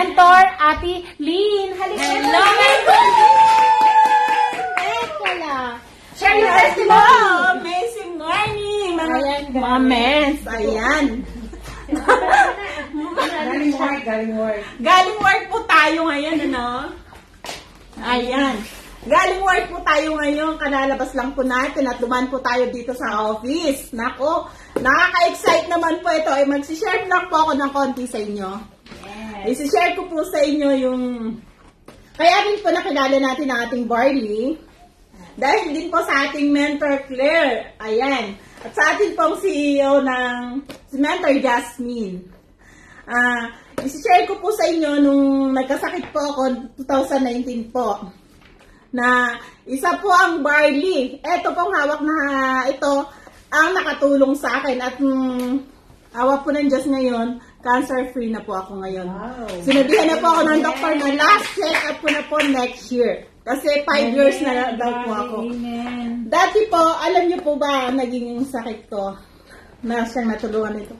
mentor, Ate Lynn. Halika. Hello, mentor! Share your testimony. Hello! Amazing morning, mga Ayan, mens. Ayan. Galing work. Galing work po tayo ngayon, ano? Ayan. Galing work po tayo ngayon. Kanalabas lang po natin at duman po tayo dito sa office. Nako, nakaka-excite naman po ito. Ay, magsishare lang po ako ng konti sa inyo. Yes. Isishare ko po sa inyo yung... Kaya rin po nakilala natin ang ating Barley. Dahil din po sa ating mentor Claire. Ayan. At sa ating pong CEO ng si Mentor Jasmine. Isishare ko po sa inyo nung nagkasakit po ako 2019 po. Na isa po ang Barley. Ito pong hawak na ito ang nakatulong sa akin. At hawak po ng Diyos ngayon, cancer-free na po ako ngayon. Wow. Sinabihan na po ako ng doktor na last check-up ko na po next year. Kasi 5 years na daw po ako. Amen. Dati po, alam niyo po ba, naging sakit ko na siyang natulungan nito.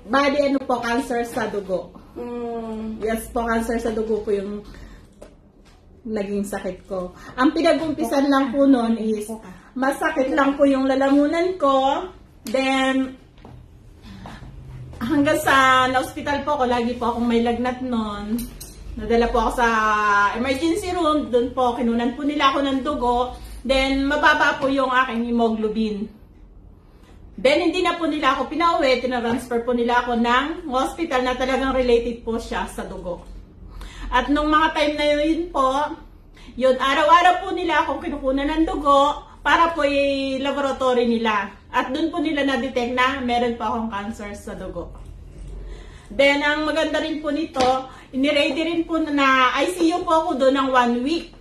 Bali, ano po, cancer sa dugo. Yes po, cancer sa dugo po yung naging sakit ko. Ang pinag-umpisan lang po noon is, masakit lang po yung lalamunan ko. Then, hanggang sa na-hospital po ako, lagi po akong may lagnat noon. Nadala po ako sa emergency room. Doon po, kinunan po nila ako ng dugo. Then, mababa po yung aking hemoglobin. Then, hindi na po nila ako pinauwi. Tinatransfer po nila ako ng hospital na talagang related po siya sa dugo. At nung mga time na yun po, yun, araw-araw po nila akong kinukunan ng dugo para po i-laboratory nila. At doon po nila na-detect na meron pa akong cancer sa dugo. Then, ang maganda rin po nito, iniready rin po na ICU po ako doon ng 1 week.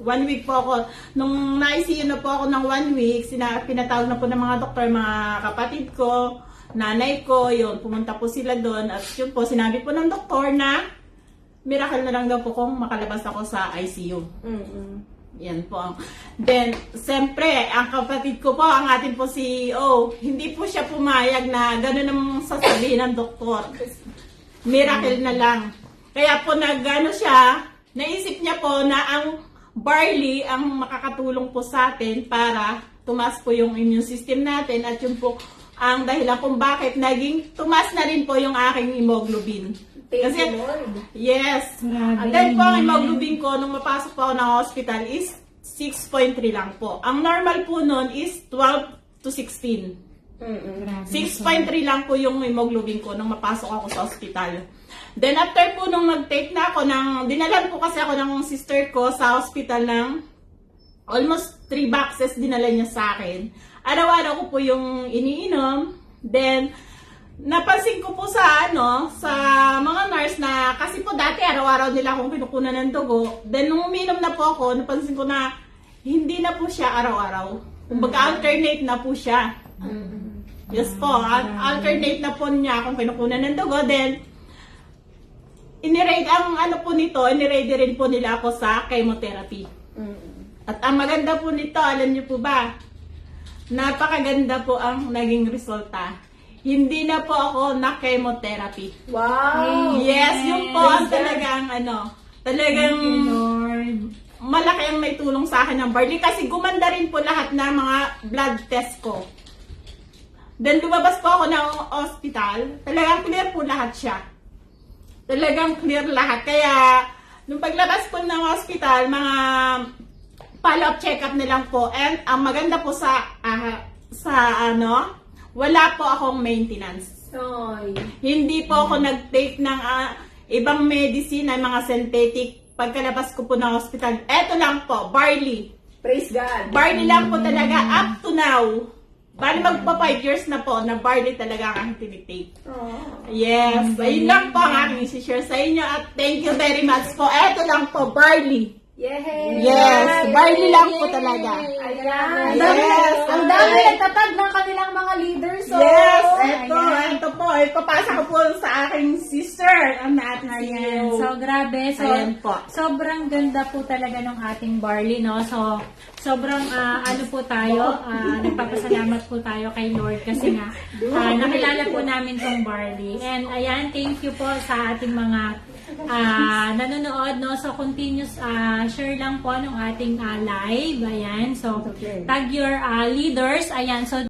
1 week po ako. Nung na-ICU na po ako ng 1 week, pinatawag na po ng mga doktor, mga kapatid ko, nanay ko, yun, pumunta po sila doon. At yun po, sinabi po ng doktor na miracle na lang daw po kung makalabas ako sa ICU. Yan po. Then, siyempre, ang kapatid ko po, ang ating po CEO, hindi po siya pumayag na gano'n ang sasabihin ng doktor. Miracle na lang. Kaya po nagano siya, naisip niya po na ang barley ang makakatulong po sa atin para tumas po yung immune system natin at yun po ang dahilan kung bakit naging tumas na rin po yung aking hemoglobin. Kasi, yes. At then po, ang hemoglobin ko, nung mapasok po ako ng hospital is 6.3 lang po. Ang normal po nun is 12 to 16. 6.3 lang po yung hemoglobin ko nung mapasok ako sa hospital. Then after po nung nag-take na ako dinalan po kasi ako ng sister ko sa hospital ng almost 3 boxes dinala niya sa akin. Araw-araw ko po yung iniinom. Then, napansin ko po sa mga nurse na, kasi po dati araw-araw nila akong kinukunan ng dugo. Then, nung uminom na po ako, napansin ko na hindi na po siya araw-araw. Kumbaga, alternate na po siya. Yes po, alternate na po niya akong kinukunan ng dugo. Then, iniready rin po nila ako sa chemotherapy. At ang maganda po nito, alam niyo po ba, napakaganda po ang naging resulta. Hindi na po ako na-chemotherapy. Wow! Yes, yun po ang talagang malaki ang may tulong sa akin ng barley kasi gumanda rin po lahat ng mga blood test ko. Then lumabas po ako ng hospital, talagang clear po lahat siya. Talagang clear lahat. Kaya nung paglabas ko ng hospital, mga follow-up check-up na lang po. And ang maganda po wala po akong maintenance. Hindi po ako nag-take ng ibang medicine, mga synthetic. Pagkalabas ko po ng hospital, eto lang po, barley. Praise God. Barley lang po talaga up to now. Bali magpa 5 years na po na barley talaga ang tinitake. Yes, ayun lang po ang aking isi-share sa inyo at thank you very much po. Eto lang po, barley. Yes, barley lang po talaga. Ayan. Yes, Ang dami nagtatag ng kanilang mga leaders. Yes, ito po. Ipapasa ko po sa aking sister. Ang natin Ayan. So, grabe. So, Ayan po. sobrang ganda po talaga ng ating barley, no? So, sobrang, po tayo, nagpapasalamat po tayo kay Lord kasi nga, nakilala po namin tong barley. And, ayan, thank you po sa ating mga nanonood, no? So, continuous share lang po ng ating live. Ayan. So, tag your leaders. Ayan. So,